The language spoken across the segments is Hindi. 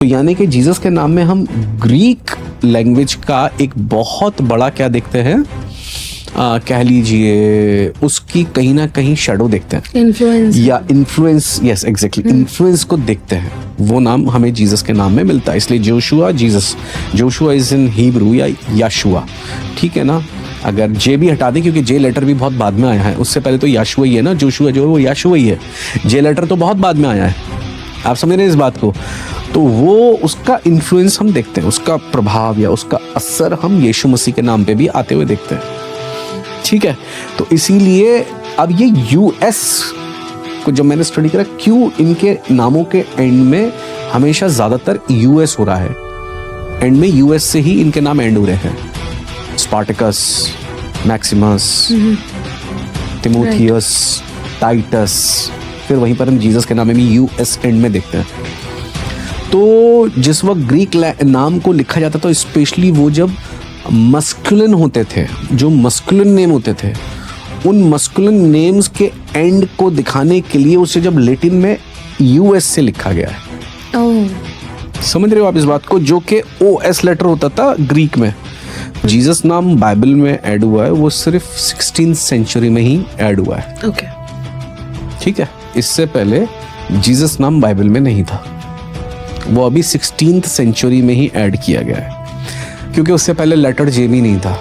तो यानी कि जीसस के नाम में हम ग्रीक लैंग्वेज का एक बहुत बड़ा क्या देखते हैं, कह लीजिए उसकी कहीं ना कहीं शैडो देखते हैं, इन्फ्लुएंस या इन्फ्लुएंस, यस एग्जैक्टली, इन्फ्लुएंस को देखते हैं। वो नाम हमें जीसस के नाम में मिलता है, इसलिए Joshua, Jesus, Joshua is in Hebrew या याशुआ, ठीक है ना। अगर जे भी हटा दें, क्योंकि जे लेटर भी बहुत बाद में आया है, उससे पहले तो याशुआ ही है ना, जोशुआ जो है वो याशुआ ही है, जे लेटर तो बहुत बाद में आया है, आप समझ रहे हैं इस बात को। तो वो उसका इन्फ्लुएंस हम देखते हैं, उसका प्रभाव या उसका असर हम यीशु मसीह के नाम पे भी आते हुए देखते हैं, ठीक है। तो इसीलिए अब ये यूएस को जब मैंने स्टडी करा, क्यों इनके नामों के एंड में हमेशा ज्यादातर यूएस हो रहा है, एंड में यूएस से ही इनके नाम एंड हो रहे हैं, स्पार्टिकस, मैक्सिमस, तिमोथियस, टाइटस, फिर वहीं पर हम जीसस के नाम में भी यूएस एंड में देखते हैं। तो जिस वक्त ग्रीक नाम को लिखा जाता था, स्पेशली वो जब मस्कुलिन होते थे, जो मस्कुलिन नेम होते थे, उन मस्कुलिन नेम्स के एंड को दिखाने के लिए उसे जब लैटिन में यूएस से लिखा गया है। समझ रहे हो आप इस बात को, जो कि ओएस लेटर होता था ग्रीक में। जीसस नाम बाइबल में ऐड हुआ है, वो सिर्फ 16th सेंचुरी में ही ऐड हुआ है, ओके, ठीक है। इससे पहले जीसस नाम बाइबल में नहीं था, वो अभी 16th सेंचुरी में ही ऐड किया गया है, क्योंकि उससे पहले लेटर जे भी नहीं था।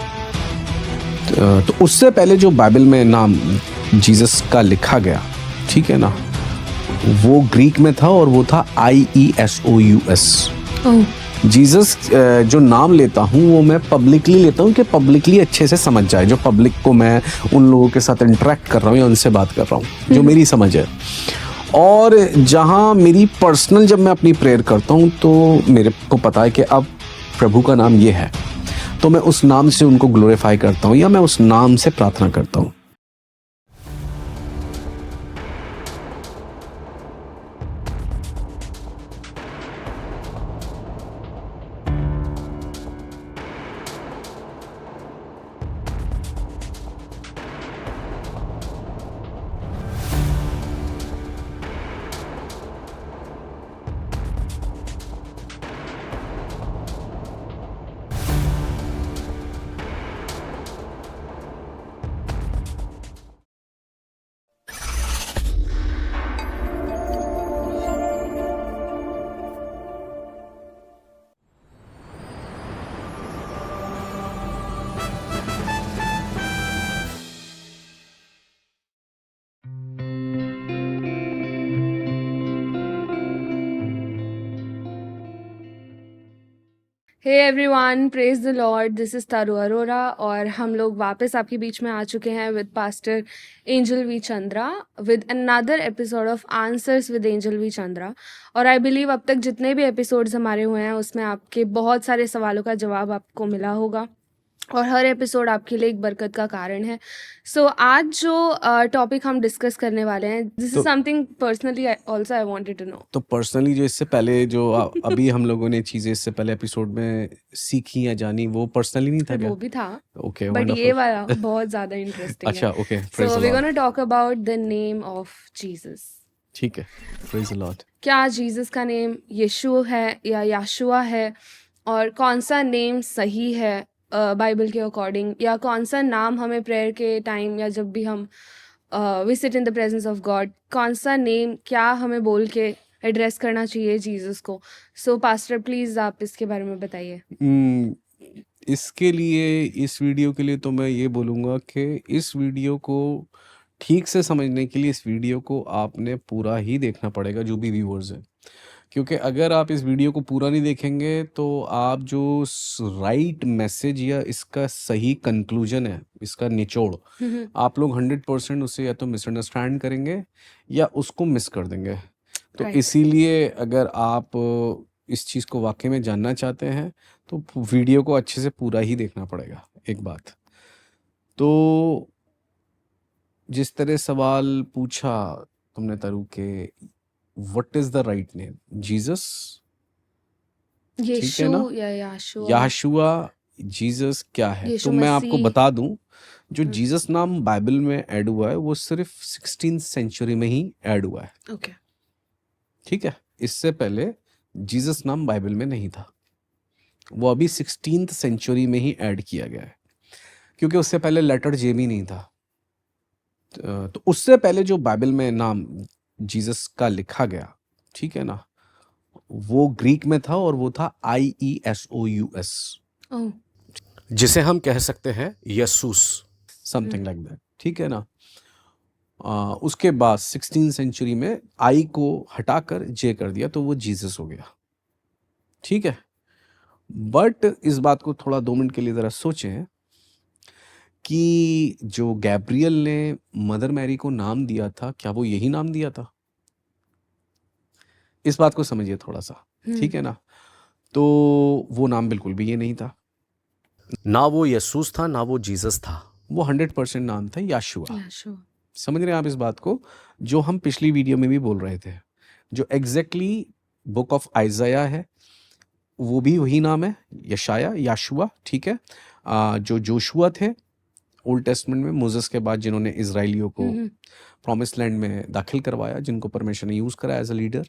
तो उससे पहले जो बाइबल में नाम जीसस का लिखा गया, ठीक है ना, वो ग्रीक में था और वो था IESOUS। जीसस जो नाम लेता हूँ वो मैं पब्लिकली लेता हूँ कि पब्लिकली अच्छे से समझ जाए, जो पब्लिक को मैं उन लोगों के साथ इंटरेक्ट कर रहा हूँ या उनसे बात कर रहा हूँ, जो मेरी समझ है। और जहाँ मेरी पर्सनल, जब मैं अपनी प्रेयर करता हूँ तो मेरे को पता है कि अब प्रभु का नाम ये है, तो मैं उस नाम से उनको ग्लोरीफाई करता हूँ या मैं उस नाम से प्रार्थना करता हूँ। Hey everyone, praise the lord. This is Taru Arora और हम लोग वापस आपके बीच में आ चुके हैं with pastor Angel V Chandra with another episode of answers with Angel V Chandra. और आई बिलीव अब तक जितने भी एपिसोड्स हमारे हुए हैं उसमें आपके बहुत सारे सवालों का जवाब आपको मिला होगा और हर एपिसोड आपके लिए एक बरकत का कारण है। सो आज जो टॉपिक हम डिस्कस करने वाले हैं, this is something personally also I wanted to know. तो पर्सनली जो इससे पहले जो अभी हम लोगों ने चीजें इससे पहले एपिसोड में सीखी या जानी, वो पर्सनली नहीं था क्या? वो भी था, ओके, बट ये वंडरफुल। वाला बहुत ज्यादा इंटरेस्टिंग है। अच्छा, okay, praise so the we lord. Gonna talk about the name of Jesus. ठीक है, प्रेज द लॉर्ड। क्या जीसस का नेम यीशु है या याशुआ है, और कौन सा नेम सही है बाइबल के अकॉर्डिंग, या कौन सा नाम हमें प्रेयर के टाइम या जब भी हम visit in the presence of God, कौन सा नेम क्या हमें बोल के एड्रेस करना चाहिए जीसस को। सो पास्टर प्लीज आप इसके बारे में बताइए। इसके लिए, इस वीडियो के लिए तो मैं ये बोलूँगा कि इस वीडियो को ठीक से समझने के लिए इस वीडियो को आपने पूरा ही देखना पड़ेगा, जो भी व्यूअर्स हैं, क्योंकि अगर आप इस वीडियो को पूरा नहीं देखेंगे तो आप जो राइट मैसेज या इसका सही कंक्लूजन है, इसका निचोड़, आप लोग 100% उसे या तो मिसअंडरस्टैंड करेंगे या उसको मिस कर देंगे। तो Right. इसीलिए अगर आप इस चीज़ को वाकई में जानना चाहते हैं तो वीडियो को अच्छे से पूरा ही देखना पड़ेगा। एक बात तो, जिस तरह सवाल पूछा तुमने तरु के, what is the write name, Jesus, ठीक है यीशु ना, या याशुआ, याशुआ, जीसस क्या है? यीशु तो मैं आपको मसीह। बता दूं, जो जीसस नाम बाइबल में ऐड हुआ है वो सिर्फ 16th सेंचुरी में ही ऐड हुआ है, ओके, ठीक है। इससे पहले जीसस नाम बाइबल में नहीं था, वो अभी 16th सेंचुरी में ही ऐड किया गया है, क्योंकि उससे पहले लेटर जे भी नहीं था। तो उससे पहले जो बाइबल में नाम जीसस का लिखा गया, ठीक है ना, वो ग्रीक में था और वो था IESOUS, ओह, जिसे हम कह सकते हैं यसूस, समथिंग लाइक दैट, ठीक है ना। उसके बाद 16th सेंचुरी में आई को हटाकर जे कर दिया तो वो जीसस हो गया, ठीक है। बट इस बात को थोड़ा 2 मिनट के लिए ज़रा सोचें कि जो गैब्रियल ने मदर मैरी को नाम दिया था, क्या वो यही नाम दिया था? इस बात को समझिए थोड़ा सा, ठीक है ना। तो वो नाम बिल्कुल भी ये नहीं था, ना वो यसूस था ना वो जीसस था, वो 100% नाम था याशुआ। याशुआ। समझ रहे हैं आप इस बात को, जो हम पिछली वीडियो में भी बोल रहे थे, जो एग्जैक्टली बुक ऑफ आइजाया है वो भी वही नाम है, यशाया, याशुआ, ठीक है। जो जोशुआ थे ओल्ड टेस्टमेंट में, मोसेस के बाद जिन्होंने इजराइलियों को प्रॉमिस लैंड में दाखिल करवाया, जिनको परमेश्वर ने यूज करा एज अ लीडर,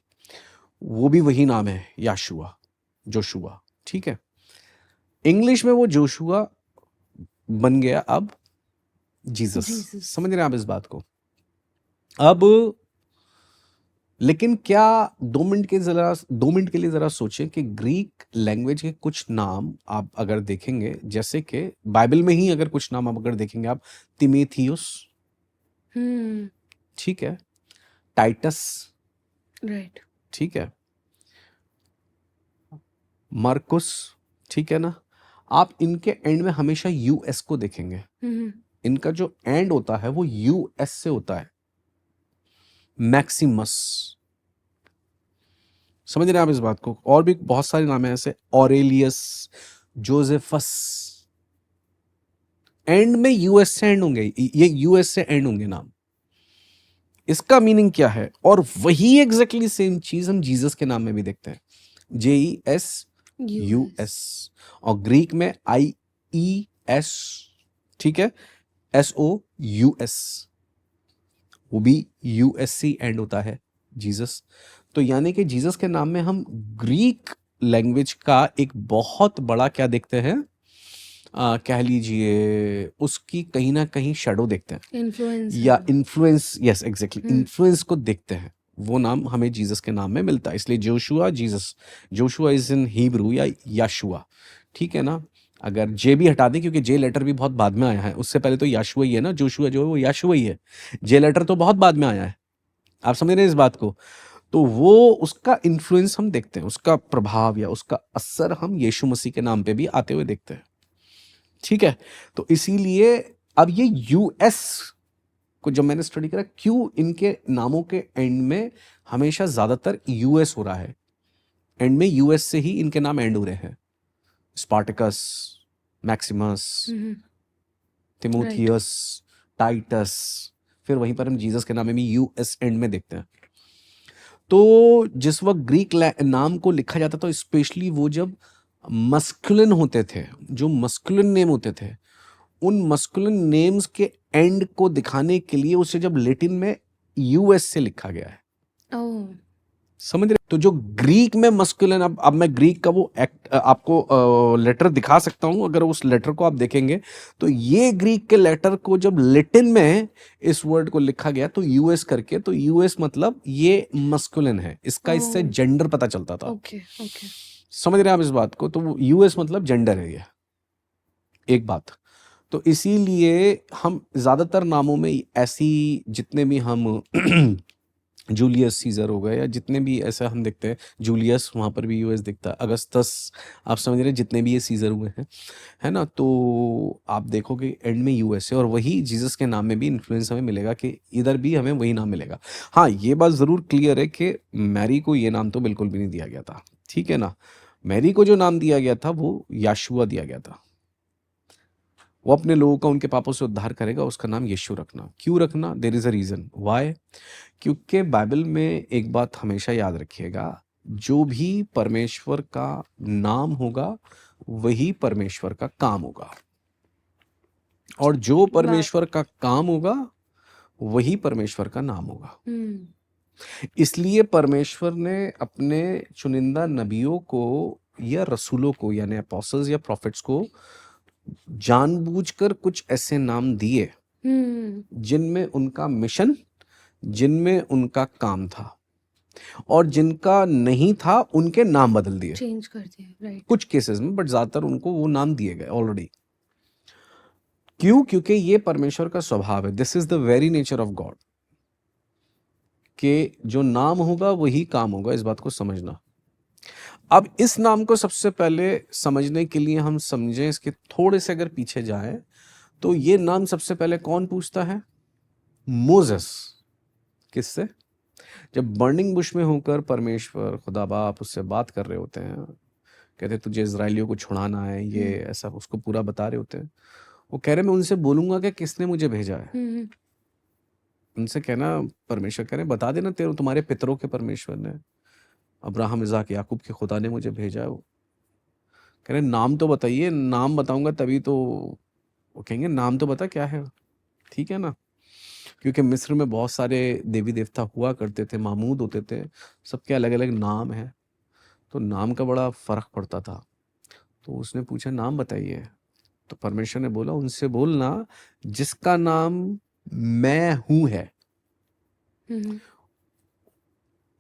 वो भी वही नाम है, याशुआ, जोशुआ, ठीक है। इंग्लिश में वो जोशुआ बन गया अब जीसस। जीसस। समझ रहे हैं आप इस बात को। अब लेकिन क्या 2 मिनट के लिए जरा सोचें कि ग्रीक लैंग्वेज के कुछ नाम आप अगर देखेंगे, जैसे कि बाइबल में ही अगर कुछ नाम आप अगर देखेंगे आप, तिमेथियुस, ठीक है, टाइटस, राइट। ठीक है, मार्कुस, ठीक है ना। आप इनके एंड में हमेशा यूएस को देखेंगे, इनका जो एंड होता है वो यूएस से होता है। मैक्सिमस, समझ रहे हैं आप इस बात को। और भी बहुत सारे नाम हैं ऐसे, ऑरेलियस, जोसेफस, एंड में यूएस से एंड होंगे, ये यूएस से एंड होंगे नाम। इसका मीनिंग क्या है? और वही एग्जैक्टली सेम चीज हम जीसस के नाम में भी देखते हैं, JESUS, और ग्रीक में IES, ठीक है, SOUS, वो भी US से एंड होता है, जीसस। तो यानी कि जीसस के नाम में हम ग्रीक लैंग्वेज का एक बहुत बड़ा क्या देखते हैं, कह लीजिए उसकी कहीं ना कहीं शैडो देखते हैं, इन्फ्लुएंस या इन्फ्लुएंस, यस एग्जैक्टली, इन्फ्लुएंस को देखते हैं। वो नाम हमें जीसस के नाम में मिलता है, इसलिए Joshua, Jesus, Joshua is in Hebrew या याशुआ, ठीक है ना। अगर जे भी हटा दें, क्योंकि जे लेटर भी बहुत बाद में आया है, उससे पहले तो याशुआ ही है ना, जोशुआ जो है वो याशुआ ही है, जे लेटर तो बहुत बाद में आया है। आप समझ रहे हैं इस बात को। तो वो उसका इन्फ्लुएंस हम देखते हैं, उसका प्रभाव या उसका असर हम यीशु मसीह के नाम पे भी आते हुए देखते हैं, ठीक है। तो इसीलिए अब ये यूएस को जब मैंने स्टडी करा, क्यों इनके नामों के एंड में हमेशा ज्यादातर यूएस हो रहा है, एंड में यूएस से ही इनके नाम एंड हो रहे हैं, स्पार्टकस, मैक्सिमस, तिमोथियस, टाइटस, फिर वहीं पर हम जीसस के नाम में भी यूएस एंड में देखते हैं। तो जिस वक्त ग्रीक नाम को लिखा जाता था, स्पेशली वो जब मस्कुलिन होते थे, जो मस्कुलिन नेम होते थे, उन मस्कुलिन नेम्स के एंड को दिखाने के लिए उसे जब लैटिन में यूएस से लिखा गया है। समझ रहे? तो जो ग्रीक में मस्कुलिन, अब मैं ग्रीक का वो आपको लेटर दिखा सकता हूं, अगर उस लेटर को आप देखेंगे तो ये ग्रीक के लेटर को जब लैटिन में इस वर्ड को लिखा गया तो यूएस करके, तो यूएस मतलब ये मस्कुलिन है, इसका इससे जेंडर पता चलता था। समझ रहे हैं आप इस बात को। तो यूएस मतलब जेंडर है ये, एक बात। तो इसीलिए हम ज्यादातर नामों में ऐसी, जितने भी हम जूलियस सीजर हो गए या जितने भी ऐसा हम देखते हैं, जूलियस वहाँ पर भी यूएस दिखता है, अगस्टस, आप समझ रहे हैं, जितने भी ये सीजर हुए हैं, है ना, तो आप देखोगे एंड में यूएस है। और वही जीसस के नाम में भी इन्फ्लुएंस हमें मिलेगा कि इधर भी हमें वही नाम मिलेगा। हाँ, ये बात ज़रूर क्लियर है कि मैरी को ये नाम तो बिल्कुल भी नहीं दिया गया था, ठीक है ना। मैरी को जो नाम दिया गया था वो याशुआ दिया गया था। वो अपने लोगों का उनके पापों से उद्धार करेगा, उसका नाम यीशु रखना। क्यों रखना? There is a reason why. क्योंकि बाइबल में एक बात हमेशा याद रखिएगा, जो भी परमेश्वर का नाम होगा वही परमेश्वर का काम होगा, और जो परमेश्वर का काम होगा वही परमेश्वर का नाम होगा। इसलिए परमेश्वर ने अपने चुनिंदा नबियों को या रसूलों को यानी अपोस्टल्स या प्रॉफिट्स को जानबूझकर कुछ ऐसे नाम दिए जिनमें उनका मिशन, जिनमें उनका काम था, और जिनका नहीं था उनके नाम बदल दिए, चेंज कर दिया, राइट। कुछ केसेस में, बट ज्यादातर उनको वो नाम दिए गए ऑलरेडी। क्यों? क्योंकि ये परमेश्वर का स्वभाव है। This is the very nature of God कि जो नाम होगा वही काम होगा। इस बात को समझना। अब इस नाम को सबसे पहले समझने के लिए हम समझें, इसके थोड़े से अगर पीछे जाएं, तो ये नाम सबसे पहले कौन पूछता है? मोसेस। किससे? जब बर्निंग बुश में होकर परमेश्वर खुदा बाप उससे बात कर रहे होते हैं, कहते तुझे इजराइलियों को छुड़ाना है, ये ऐसा उसको पूरा बता रहे होते हैं। वो कह रहे मैं उनसे बोलूंगा कि किसने मुझे भेजा है। उनसे कहना, परमेश्वर कह रहे बता देना तेरे तुम्हारे पितरों के परमेश्वर ने, अब्राहम इज़ाक याकूब के खुदा ने मुझे भेजा है। वो कह रहे नाम तो बताइए, नाम बताऊंगा तभी तो। वो कहेंगे नाम तो बता क्या है, ठीक है ना? क्योंकि मिस्र में बहुत सारे देवी देवता हुआ करते थे, मामूद होते थे, सबके अलग अलग नाम है, तो नाम का बड़ा फर्क पड़ता था। तो उसने पूछा नाम बताइए, तो परमेश्वर ने बोला उनसे बोलना जिसका नाम मैं हूं है,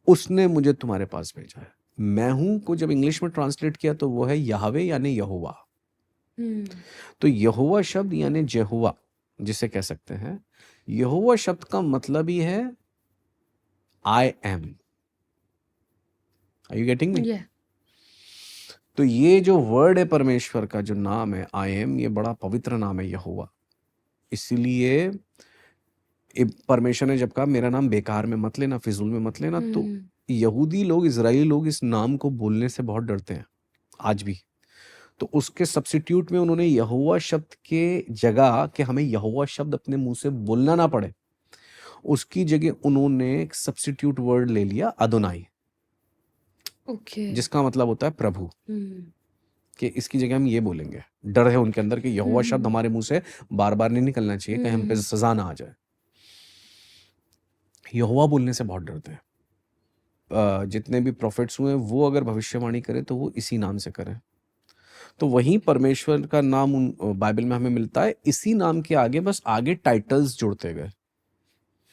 उसने मुझे तुम्हारे पास भेजा है। मैं हूं को जब इंग्लिश में ट्रांसलेट किया तो वो है याहवे यानी यहोवा। तो यहोवा शब्द यानी जेहुआ जिसे कह सकते हैं, यहोवा शब्द का मतलब ही है I am. Are you getting me? तो ये जो वर्ड है परमेश्वर का, जो नाम है आई एम, ये बड़ा पवित्र नाम है यहोवा। इसीलिए परमेश्वर ने जब कहा मेरा नाम बेकार में मत लेना, फिजूल में मत लेना, तो यहूदी लोग, इजरायली लोग इस नाम को बोलने से बहुत डरते हैं आज भी। तो उसके सब्स्टिट्यूट में उन्होंने यहोवा शब्द के जगह कि हमें यहोवा शब्द अपने मुंह से बोलना ना पड़े, उसकी जगह उन्होंने एक सब्स्टिट्यूट वर्ड ले लिया अदोनाई, जिसका मतलब होता है प्रभु। कि इसकी जगह हम ये बोलेंगे। डर है उनके अंदर कि यहोवा शब्द हमारे मुंह से बार बार नहीं निकलना चाहिए, कहीं हम पे सजा ना आ जाए। यहोवा बोलने से बहुत डरते हैं। जितने भी प्रॉफिट्स हुए वो अगर भविष्यवाणी करें तो वो इसी नाम से करें। तो वहीं परमेश्वर का नाम बाइबल में हमें मिलता है। इसी नाम के आगे बस आगे टाइटल्स जुड़ते गए।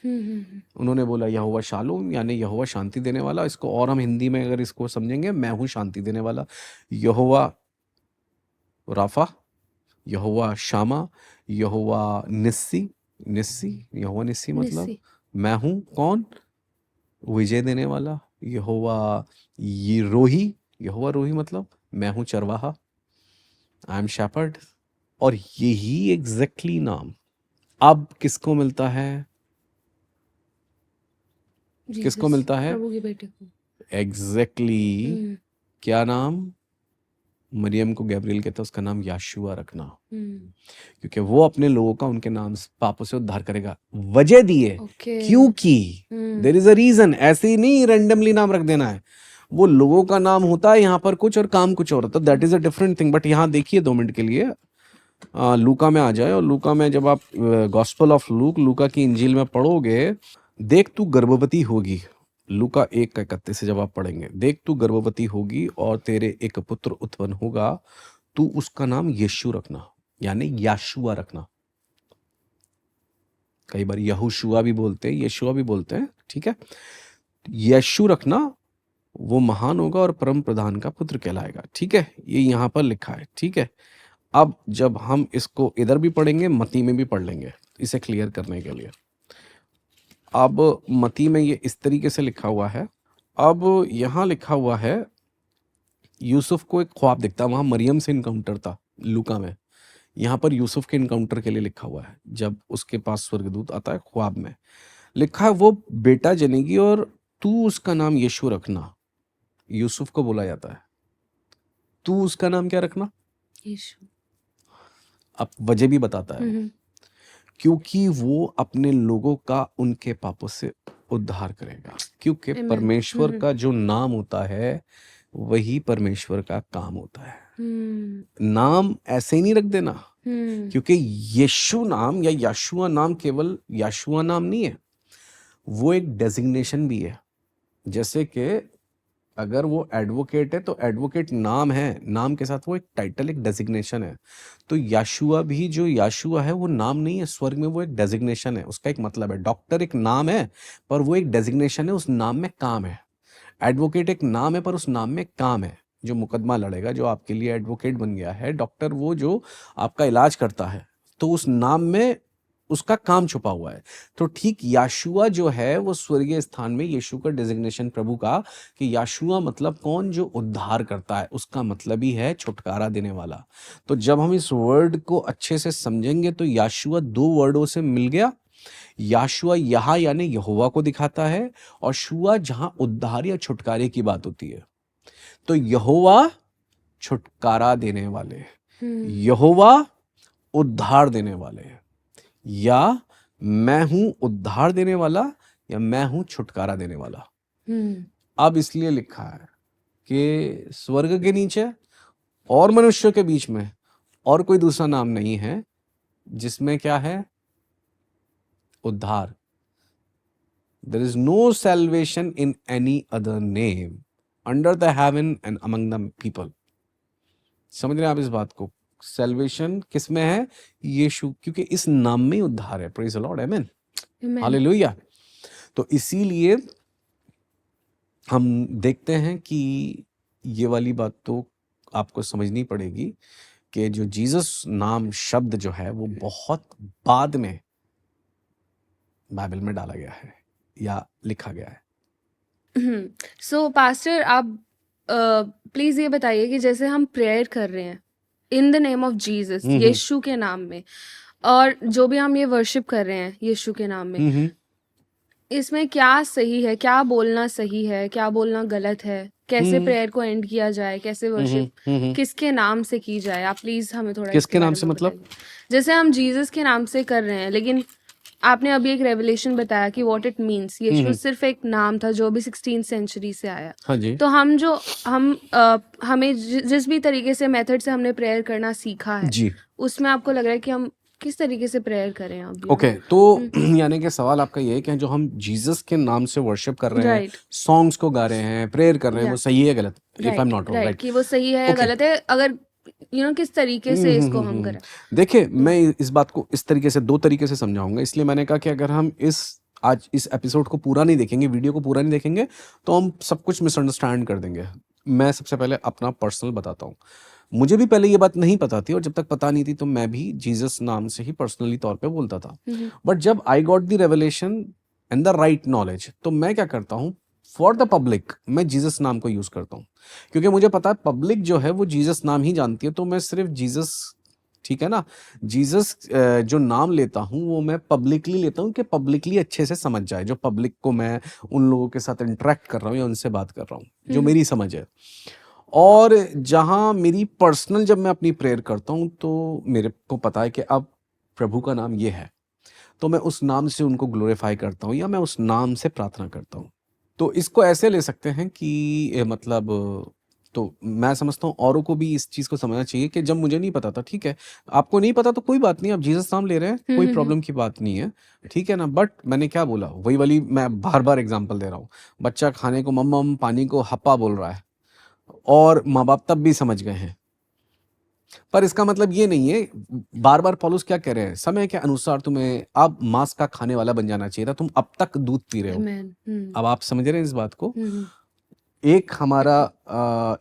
उन्होंने बोला यहोवा शालोम यानी यहोवा शांति देने वाला। इसको और हम हिंदी में अगर इसको समझेंगे, मैं हूं शांति देने वाला। यहोवा राफा, यहोवा शामा, यहोवा निस्सी। यहोवा निस्सी मतलब मैं हूं कौन? विजय देने वाला। यहोवा ये रोही, यहोवा रोही मतलब मैं हूं चरवाहा, आई एम शेपर्ड। और यही एग्जैक्टली नाम अब किसको मिलता है? किसको मिलता है? प्रभु के बेटे को। एग्जैक्टली क्या नाम? मरियम को गैब्रियल कहता है उसका नाम याशुआ रखना, क्योंकि वो अपने लोगों का उनके नाम पापों से उद्धार करेगा। वजह दिए क्योंकि देयर इज अ रीजन। ऐसे ही नहीं रैंडमली नाम रख देना है। वो लोगों का नाम होता है यहाँ पर कुछ और काम कुछ और होता है, that is a different thing. But यहाँ देखिए 2 मिनट के लिए लूका में आ जाए, और लूका में जब आप गॉस्पेल ऑफ लूका की इंजील में पढ़ोगे, देख तू गर्भवती होगी, लूका 1:31 से जब आप पढ़ेंगे, देख तू गर्भवती होगी और तेरे एक पुत्र उत्पन्न होगा, तू उसका नाम यीशु रखना यानी याशुआ रखना। कई बार यहोशुआ भी बोलते हैं, यीशुआ भी बोलते हैं, ठीक है? यीशु रखना, वो महान होगा और परम प्रधान का पुत्र कहलाएगा, ठीक है? ये यहाँ पर लिखा है, ठीक है? अब जब हम इसको इधर भी पढ़ेंगे, मती में भी पढ़ लेंगे इसे क्लियर करने के लिए। अब मती में ये इस तरीके से लिखा हुआ है। अब यहाँ लिखा हुआ है यूसुफ को एक ख्वाब दिखता है। वहाँ मरियम से इनकाउंटर था लूका में, यहाँ पर यूसुफ के इनकाउंटर के लिए लिखा हुआ है। जब उसके पास स्वर्गदूत आता है, ख्वाब में लिखा है वो बेटा जनेगी और तू उसका नाम यीशु रखना। यूसुफ को बोला जाता है, तू उसका नाम क्या रखना? यीशु। अब वजह भी बताता है, क्योंकि वो अपने लोगों का उनके पापों से उद्धार करेगा। क्योंकि परमेश्वर का जो नाम होता है वही परमेश्वर का काम होता है। नाम ऐसे ही नहीं रख देना, क्योंकि यीशु नाम या याशुआ नाम केवल याशुआ नाम नहीं है, वो एक डेजिग्नेशन भी है। जैसे कि अगर वो एडवोकेट है तो एडवोकेट नाम है, नाम के साथ वो एक टाइटल, एक डेजिग्नेशन है। तो याशुआ भी, जो याशुआ है वो नाम नहीं है, स्वर्ग में वो एक डेजिग्नेशन है, उसका एक मतलब है। डॉक्टर एक नाम है पर वो एक डेजिग्नेशन है, उस नाम में काम है। एडवोकेट एक नाम है पर उस नाम में काम है। जो मुकदमा लड़ेगा, जो आपके लिए एडवोकेट बन गया है, डॉक्टर वो जो आपका इलाज करता है, तो उस नाम में उसका काम छुपा हुआ है। तो ठीक याशुआ जो है वो स्वर्गीय स्थान में यीशु का डेजिग्नेशन प्रभु का, कि याशुआ मतलब कौन, जो उद्धार करता है, उसका मतलब ही है छुटकारा देने वाला। तो जब हम इस वर्ड को अच्छे से समझेंगे तो याशुआ दो वर्डों से मिल गया। याशुआ यहाँ यानी यहोवा को दिखाता है, और शुआ जहां उद्धार या छुटकारे की बात होती है। तो यहोवा छुटकारा देने वाले, यहोवा उद्धार देने वाले, या मैं हूं उद्धार देने वाला, या मैं हूं छुटकारा देने वाला। अब इसलिए लिखा है कि स्वर्ग के नीचे और मनुष्यों के बीच में और कोई दूसरा नाम नहीं है जिसमें क्या है, उद्धार। There is no salvation in any other name under the heaven and among the people. समझ रहे हैं आप इस बात को? सेल्वेशन किस में है? यीशु, क्योंकि इस नाम में ही उद्धार है। Praise the Lord, amen, hallelujah. तो इसीलिए हम देखते हैं कि ये वाली बात तो आपको समझनी पड़ेगी कि जो जीसस नाम शब्द जो है वो बहुत बाद में बाइबल में डाला गया है या लिखा गया है। सो पास्टर, आप प्लीज ये बताइए कि जैसे हम प्रेयर कर रहे हैं in the name of Jesus, Yeshu के नाम में, और जो भी हम ये वर्शिप कर रहे हैं यीशु के नाम में, इसमें क्या सही है, क्या बोलना सही है, क्या बोलना गलत है, कैसे प्रेयर को एंड किया जाए, कैसे वर्शिप किसके नाम से की जाए? आप प्लीज हमें थोड़ा किसके नाम से मतलब? बताइए। जैसे हम जीसस के नाम से कर रहे हैं, लेकिन आपने अभी एक रेवलेशन बताया कि व्हाट इट मींस, यीशु सिर्फ एक नाम था जो भी 16th सेंचुरी से आया। हाँ जी। तो हमें जिस भी तरीके से मेथड से हमने प्रेयर करना सीखा है जी, उसमें आपको लग रहा है कि हम किस तरीके से प्रेयर करें अभी? ओके, तो यानी कि सवाल आपका ये है कि जो हम जीसस के नाम से वर्शिप कर रहे हैं, राइट सॉन्ग्स को गा रहे हैं, प्रेयर कर रहे हैं, या वो सही है गलत? If I am not wrong, right right? कि वो सही है या ओके, गलत है, अगर किस तरीके से इसको हम करें? देखिए, मैं इस बात को इस तरीके से, दो तरीके से समझाऊंगा। इसलिए मैंने कहा कि अगर हम आज इस एपिसोड को पूरा नहीं देखेंगे, वीडियो को पूरा नहीं देखेंगे, तो हम सब कुछ मिसअंडरस्टैंड कर देंगे। मैं सबसे पहले अपना पर्सनल बताता हूँ। मुझे भी पहले ये बात नहीं पता थी, और जब तक पता नहीं थी तो मैं भी जीसस नाम से ही पर्सनली तौर पे बोलता था। बट जब I got the revelation and the right knowledge, तो मैं क्या करता हूँ, फॉर द पब्लिक मैं जीसस नाम को यूज करता हूँ, क्योंकि मुझे पता है पब्लिक जो है वो जीसस नाम ही जानती है। तो मैं सिर्फ जीसस, ठीक है ना, जीसस जो नाम लेता हूँ वो मैं पब्लिकली लेता हूँ कि पब्लिकली अच्छे से समझ जाए, जो पब्लिक को मैं उन लोगों के साथ इंटरेक्ट कर रहा हूँ या उनसे बात कर रहा हूँ, जो मेरी समझ है। और जहाँ मेरी पर्सनल, जब मैं अपनी प्रेयर करता हूँ तो मेरे को पता है कि अब प्रभु का नाम ये है, तो मैं उस नाम से उनको ग्लोरीफाई करता हूँ या मैं उस नाम से प्रार्थना करता हूँ। तो इसको ऐसे ले सकते हैं कि मतलब, तो मैं समझता हूँ औरों को भी इस चीज़ को समझना चाहिए कि जब मुझे नहीं पता था, ठीक है, आपको नहीं पता तो कोई बात नहीं, आप जीसस नाम ले रहे हैं, कोई प्रॉब्लम की बात नहीं है, ठीक है ना। बट मैंने क्या बोला, वही वाली मैं बार बार एग्जांपल दे रहा हूँ। बच्चा खाने को मम्मम, पानी को हप्पा बोल रहा है, और माँ बाप तब भी समझ गए हैं, पर इसका मतलब ये नहीं है। बार बार पौलुस क्या कह रहे हैं, समय के अनुसार तुम्हें अब मांस का खाने वाला बन जाना चाहिए था, तुम अब तक दूध पी रहे हो। अब आप समझ रहे हैं इस बात को? एक हमारा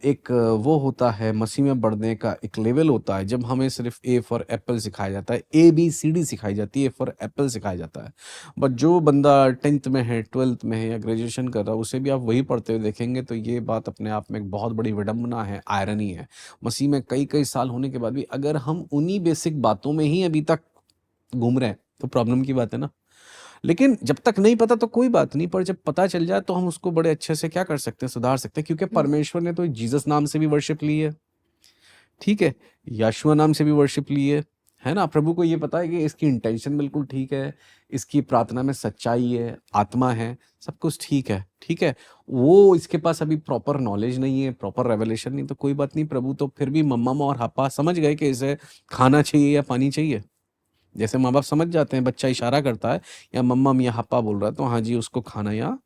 एक वो होता है, मसीह में बढ़ने का एक लेवल होता है, जब हमें सिर्फ ए फॉर एप्पल सिखाया जाता है, ABCD सिखाई जाती है, ए फॉर एप्पल सिखाया जाता है। बट जो बंदा 10th में है, 12th में है या ग्रेजुएशन कर रहा है, उसे भी आप वही पढ़ते हुए देखेंगे, तो ये बात अपने आप में एक बहुत बड़ी विडंबना है, आयरनी है। मसीह में कई कई साल होने के बाद भी अगर हम उन्हीं बेसिक बातों में ही अभी तक घूम रहे हैं तो प्रॉब्लम की बात है ना। लेकिन जब तक नहीं पता तो कोई बात नहीं, पर जब पता चल जाए तो हम उसको बड़े अच्छे से क्या कर सकते हैं, सुधार सकते हैं, क्योंकि परमेश्वर ने तो जीसस नाम से भी वर्शिप ली है, ठीक है, याशुआ नाम से भी वर्शिप ली है ना। प्रभु को ये पता है कि इसकी इंटेंशन बिल्कुल ठीक है, इसकी प्रार्थना में सच्चाई है, आत्मा है, सब कुछ ठीक है, ठीक है। वो इसके पास अभी प्रॉपर नॉलेज नहीं है, प्रॉपर रेवलेशन नहीं, तो कोई बात नहीं, प्रभु तो फिर भी मम्मा और हप्पा समझ गए कि इसे खाना चाहिए या पानी चाहिए। जैसे माँ बाप समझ जाते हैं, बच्चा इशारा करता है या मम्मा या हप्पा बोल रहा है तो हाँ जी उसको खाना या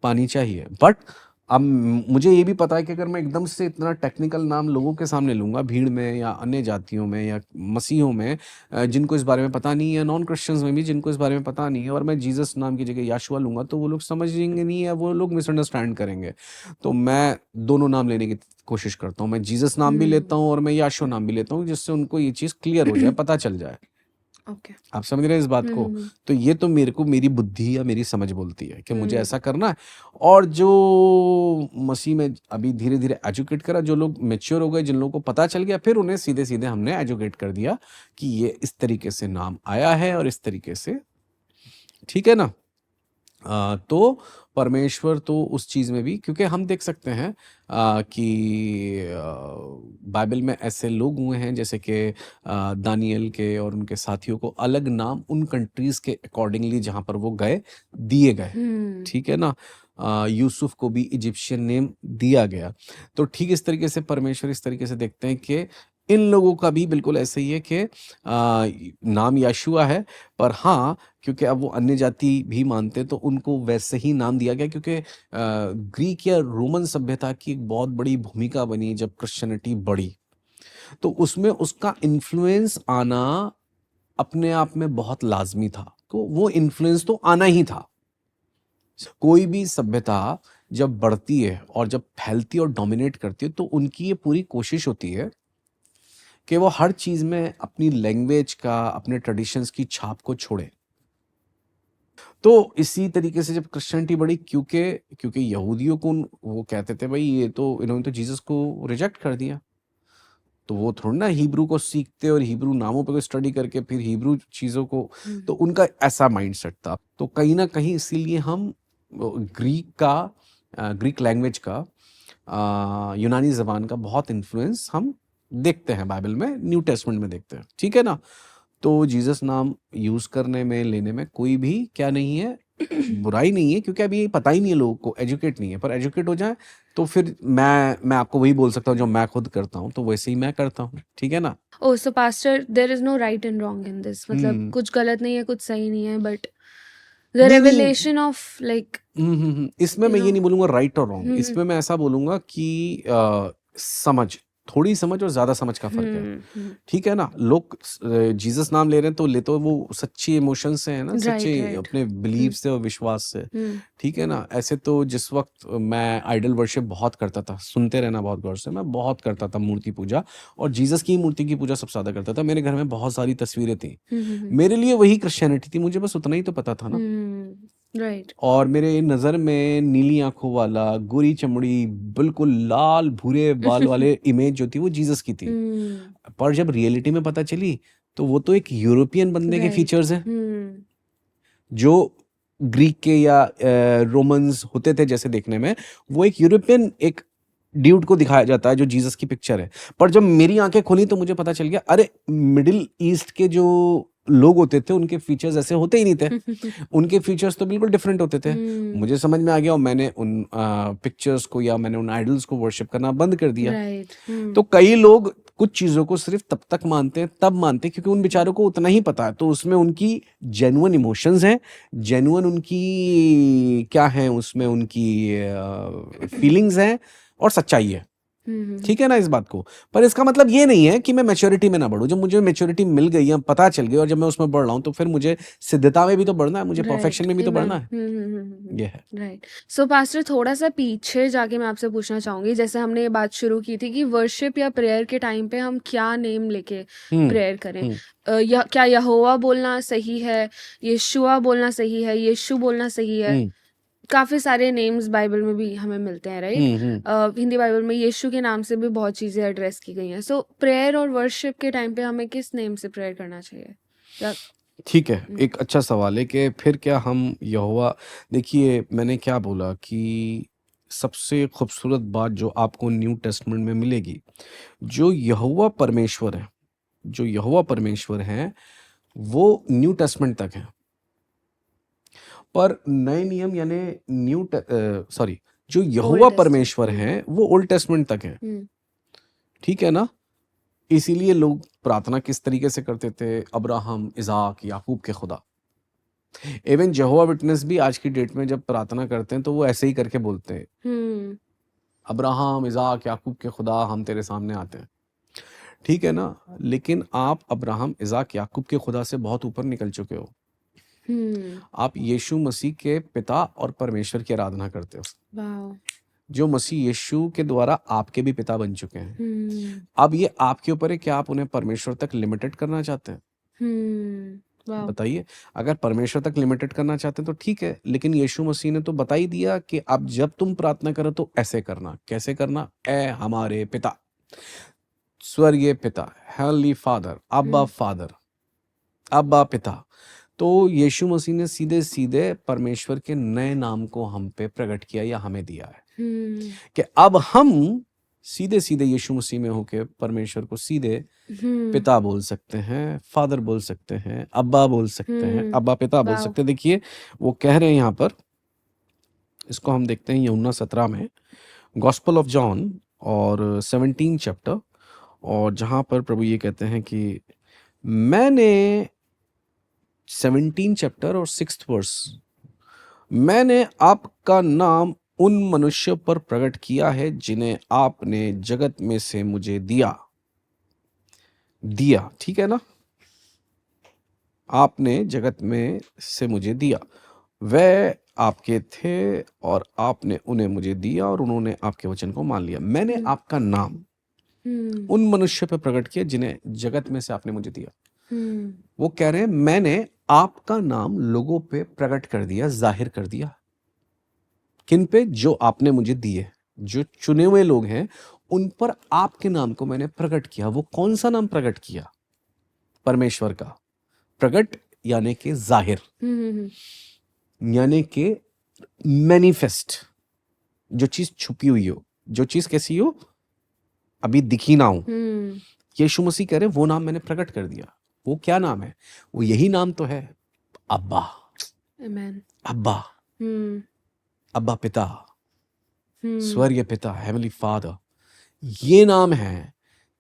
पानी चाहिए। बट अब मुझे ये भी पता है कि अगर मैं एकदम से इतना टेक्निकल नाम लोगों के सामने लूँगा भीड़ में या अन्य जातियों में या मसीहों में जिनको इस बारे में पता नहीं है, नॉन क्रिश्चियंस में भी जिनको इस बारे में पता नहीं है, और मैं जीसस नाम की जगह याशुआ लूँगा तो वो लोग समझेंगे नहीं, या वो लोग मिसअंडरस्टैंड करेंगे। तो मैं दोनों नाम लेने की कोशिश करता हूँ, मैं जीसस नाम भी लेता हूँ और मैं याशुआ नाम भी लेता हूँ, जिससे उनको ये चीज़ क्लियर हो जाए, पता चल जाए। ओके। आप समझ रहे हैं इस बात को? तो ये तो मेरे को मेरी बुद्धि या मेरी समझ बोलती है कि मुझे ऐसा करना है। और जो मसीह में अभी धीरे-धीरे एजुकेट करा, जो लोग मैच्योर हो गए, जिन लोगों को पता चल गया, फिर उन्हें सीधे-सीधे हमने एजुकेट कर दिया कि ये इस तरीके से नाम आया है और इस तरीके से, ठीक है ना? तो परमेश्वर तो उस चीज़ में भी, क्योंकि हम देख सकते हैं कि बाइबल में ऐसे लोग हुए हैं जैसे कि दानियल के और उनके साथियों को अलग नाम उन कंट्रीज़ के अकॉर्डिंगली जहाँ पर वो गए दिए गए, ठीक है ना? यूसुफ को भी इजिप्शियन नेम दिया गया। तो ठीक इस तरीके से परमेश्वर इस तरीके से देखते हैं कि इन लोगों का भी बिल्कुल ऐसे ही है कि नाम याशुआ है, पर हाँ, क्योंकि अब वो अन्य जाति भी मानते हैं तो उनको वैसे ही नाम दिया गया, क्योंकि ग्रीक या रोमन सभ्यता की एक बहुत बड़ी भूमिका बनी जब क्रिश्चियनिटी बढ़ी, तो उसमें उसका इन्फ्लुएंस आना अपने आप में बहुत लाजमी था। तो वो इन्फ्लुएंस तो आना ही था। कोई भी सभ्यता जब बढ़ती है और जब फैलती और डोमिनेट करती है तो उनकी ये पूरी कोशिश होती है कि वो हर चीज में अपनी लैंग्वेज का, अपने ट्रेडिशंस की छाप को छोड़े। तो इसी तरीके से जब क्रिश्चियनिटी बढ़ी, क्योंकि यहूदियों को वो कहते थे भाई ये तो इन्होंने तो जीसस को रिजेक्ट कर दिया, तो वो थोड़ा ना हिब्रू को सीखते और हिब्रू नामों पे स्टडी करके फिर हिब्रू चीज़ों को, तो उनका ऐसा माइंडसेट था। तो कहीं ना कहीं इसीलिए हम ग्रीक लैंग्वेज का, यूनानी ज़बान का बहुत इन्फ्लुएंस हम देखते हैं बाइबल में, न्यू टेस्टमेंट में देखते हैं, ठीक है ना? तो जीसस नाम यूज़ करने में, लेने में कोई भी क्या नहीं है, बुराई नहीं है, क्योंकि अभी पता ही नहीं है लोगों को, एजुकेट नहीं है। पर एजुकेट हो जाए तो फिर मैं आपको वही बोल सकता हूँ जो मैं खुद करता हूँ, तो वैसे ही मैं करता हूँ, ठीक है ना? Oh, so pastor, there is no right and wrong in this, मतलब कुछ गलत नहीं है, कुछ सही नहीं है, बट द नहीं, नहीं। रेवलेशन ऑफ लाइक इसमें मैं you ये know, नहीं बोलूंगा राइट और रॉन्ग, इसमें मैं ऐसा बोलूंगा कि थोड़ी समझ और ज्यादा समझ का फर्क है, ठीक है ना? लोग जीसस नाम ले रहे हैं तो ले तो वो सच्ची इमोशन से है ना, सच्चे right. अपने बिलीव से और विश्वास से, ठीक है ना? ऐसे तो जिस वक्त मैं आइडल वर्शिप बहुत करता था, सुनते रहना बहुत गौर से, मैं बहुत करता था मूर्ति पूजा, और जीसस की मूर्ति की पूजा सबसे ज्यादा करता था। मेरे घर में बहुत सारी तस्वीरें थी, मेरे लिए वही क्रिश्चियनिटी थी, मुझे बस उतना ही तो पता था ना। राइट। और मेरे नज़र में नीली आंखों वाला, गोरी चमड़ी, बिल्कुल लाल भूरे बाल वाले इमेज जो थी वो जीसस की थी। पर जब रियलिटी में पता चली तो वो तो एक यूरोपियन बंदे के फीचर्स हैं, जो ग्रीक के या रोमन्स होते थे जैसे देखने में, वो एक यूरोपियन एक ड्यूड को दिखाया जाता है जो जीसस की पिक्चर है। पर जब मेरी आंखें खुली तो मुझे पता चल गया, अरे मिडिल ईस्ट के जो लोग होते थे उनके फीचर्स ऐसे होते ही नहीं थे, उनके फीचर्स तो बिल्कुल डिफरेंट होते थे। मुझे समझ में आ गया और मैंने उन पिक्चर्स को या मैंने उन आइडल्स को वर्शिप करना बंद कर दिया। तो कई लोग कुछ चीजों को सिर्फ तब तक मानते हैं, तब मानते हैं क्योंकि उन बेचारों को उतना ही पता है, तो उसमें उनकी जेन्युइन इमोशंस हैं, जेन्युइन उनकी क्या है, उसमें उनकी फीलिंग्स हैं और सच्चाई है, ठीक है ना इस बात को। पर इसका मतलब ये नहीं है कि मैं मैच्योरिटी में ना बढ़ूं। जब मुझे मैच्योरिटी मिल गई है, पता चल गई, और जब मैं उसमें बढ़ रहा हूं तो फिर मुझे सिद्धता में भी तो बढ़ना है, मुझे परफेक्शन में भी तो बढ़ना है। ये है। राइट। सो पास्टर, थोड़ा सा पीछे जाके मैं आपसे पूछना चाहूंगी, जैसे हमने ये बात शुरू की थी कि वर्शिप या प्रेयर के टाइम पे हम क्या नेम लेके प्रेयर करें। क्या यहोवा बोलना सही है, यीशुआ बोलना सही है, यीशु बोलना सही है? काफी सारे नेम्स बाइबल में भी हमें मिलते हैं, राइट? हिंदी बाइबल में यीशु के नाम से भी बहुत चीजें एड्रेस की गई हैं। सो प्रेयर और वर्शिप के टाइम पे हमें किस नेम से प्रेयर करना चाहिए? ठीक है, एक अच्छा सवाल है कि फिर क्या हम यहोवा, देखिए मैंने क्या बोला कि सबसे खूबसूरत बात जो आपको न्यू टेस्टमेंट में मिलेगी, जो यहोवा परमेश्वर हैं वो न्यू टेस्टमेंट तक है, पर नए नियम यानी जो यहोवा परमेश्वर हैं वो ओल्ड टेस्टमेंट तक है, ठीक है ना? इसीलिए लोग प्रार्थना किस तरीके से करते थे, अब्राहम, इज़ाक, याकूब के खुदा। इवन यहोवा विटनेस भी आज की डेट में जब प्रार्थना करते हैं तो वो ऐसे ही करके बोलते हैं, हम्म अब्राहम, इज़ाक, याकूब के खुदा हम तेरे सामने आते हैं। ठीक है ना, लेकिन आप अब्राहम, इज़ाक, याकूब के खुदा से बहुत ऊपर निकल चुके हो। हम्म आप यीशु मसीह के पिता और परमेश्वर की आराधना करते हो, वाओ जो मसीह यीशु के द्वारा आपके भी पिता बन चुके हैं। हम्म अब ये आपके ऊपर है कि आप उन्हें परमेश्वर तक लिमिटेड करना चाहते हैं। वाओ बताइए, अगर परमेश्वर तक लिमिटेड करना चाहते हैं तो ठीक है, लेकिन यीशु मसीह ने तो बता ही दिया कि अब जब तुम प्रार्थना करो तो ऐसे करना। कैसे करना? ए हमारे पिता, स्वर्गीय पिता, हेवनली फादर, अब्बा हम्म फादर, अब्बा पिता। तो यीशु मसीह ने सीधे सीधे परमेश्वर के नए नाम को हम पे प्रकट किया या हमें दिया है हम्म कि अब हम सीधे सीधे यीशु मसीह में होके परमेश्वर को सीधे हम्म पिता बोल सकते हैं, फादर बोल सकते हैं, अब्बा बोल सकते हैं, अब्बा पिता बोल वाओ सकते हैं। देखिए वो कह रहे हैं यहाँ पर, इसको हम देखते हैं यूहन्ना 17 में, गॉस्पेल ऑफ जॉन और 17 चैप्टर, और जहाँ पर प्रभु ये कहते हैं कि मैंने 17 चैप्टर और 6th वर्स, मैंने आपका नाम उन मनुष्यों पर प्रकट किया है जिन्हें आपने जगत में से मुझे दिया। ठीक है ना, आपने जगत में से मुझे दिया, वह आपके थे और आपने उन्हें मुझे दिया और उन्होंने आपके वचन को मान लिया। मैंने हम्म आपका नाम हम्म उन मनुष्यों पर प्रकट किया जिन्हें जगत में से आपने मुझे दिया। हम्म वो कह रहे हैं मैंने आपका नाम लोगों पे प्रकट कर दिया, जाहिर कर दिया। किन पे? जो आपने मुझे दिए, जो चुने हुए लोग हैं उन पर आपके नाम को मैंने प्रकट किया। वो कौन सा नाम प्रकट किया? परमेश्वर का। प्रकट यानी कि जाहिर, यानी कि मैनिफेस्ट। जो चीज छुपी हुई हो, जो चीज कैसी हो, अभी दिखी ना हो, यीशु मसीह कह रहे वो नाम मैंने प्रकट कर दिया। वो क्या नाम है? वो यही नाम तो है, अब्बा। आमेन अब्बा, अब्बा पिता, स्वर्गीय पिता, हेवनली फादर। ये नाम है